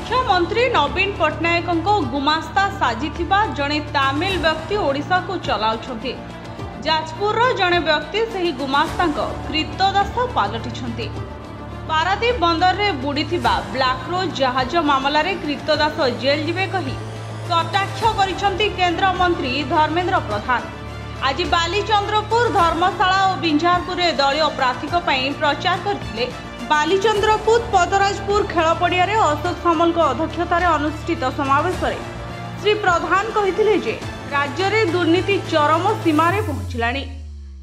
मुख्यमंत्री नवीन पट्टनायक गुमास्ता साजी जड़े तमिल व्यक्ति ओडिशा को चलाउछन्ति। जाजपुर जड़े व्यक्ति सही गुमास्ता कृतदास पलटि। पारादीप बंदर में बुड़ी ब्लैक रोज जहाज मामला रे कृतदास जेल जीवे कही कटाक्ष करिसेंति केंद्र मंत्री धर्मेंद्र प्रधान। आज बालीचंद्रपुर धर्मशाला और बिंझारपुर दलीय प्रार्थी प्रचार करथिले। बालीचंद्रपुर पदराजपुर खेल पड़िया अशोक सामल अध्यक्षतार अनुष्ठित समावेश में श्री प्रधान कहिथिले जे राज्य में दुर्नीति चरम सीमार पहुंचलानी।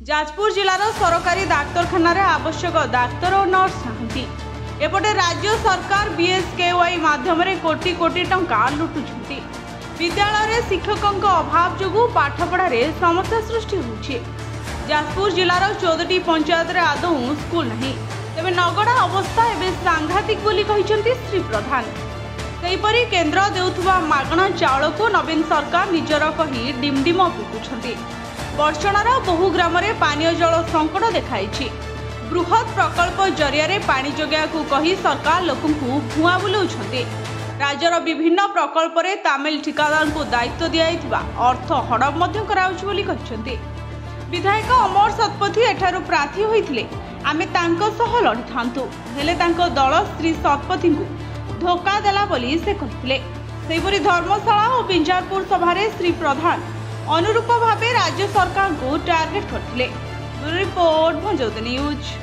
जाजपुर जिलार सरकारी डाक्तरखाना आवश्यक डाक्तर और नर्स नाहंती। एपटे राज्य सरकार बीएसकेवाई माध्यम कोटी कोटी टंका लुटुछंती। विद्यालय शिक्षकों अभाव जो पाठपढ़ा समस्या सृष्टि होछि। जाजपुर जिलार 14टी पंचायत आदौ स्कूल नहीं, तेज नगड़ा अवस्था एवं सांघातिक बोली कहिसेंति श्री प्रधान। सेहीपरि केंद्र देउथुबा मागणा चाउल को नवीन सरकार निजर कही डिमडिम पिटुछंती। बर्षणार बहु ग्राम में पानीय जल संकट देखाई। बृहत प्रकल्प जरिया पानी जोगाइବାକୁ कही सरकार लोक भुआ बुलाउछंती। राज्यर विभिन्न प्रकल्प रे तमिल ठिकादार को दायित्व दिया अर्थ हड़प कराउछि बोली कहिसेंति। विधायक अमर शतपथी एठारु प्रार्थी होइथिले। आमे तांको सह लड़ी थांतु, हेले तांको दल श्री शतपथी को धोखा देला बोली से कहिथिले। सेहिपरि धर्मशाला और बिंझारपुर सभारे श्री प्रधान अनुरूप भावे राज्य सरकार को टार्गेट करथिले। रिपोर्ट भंजौत न्यूज।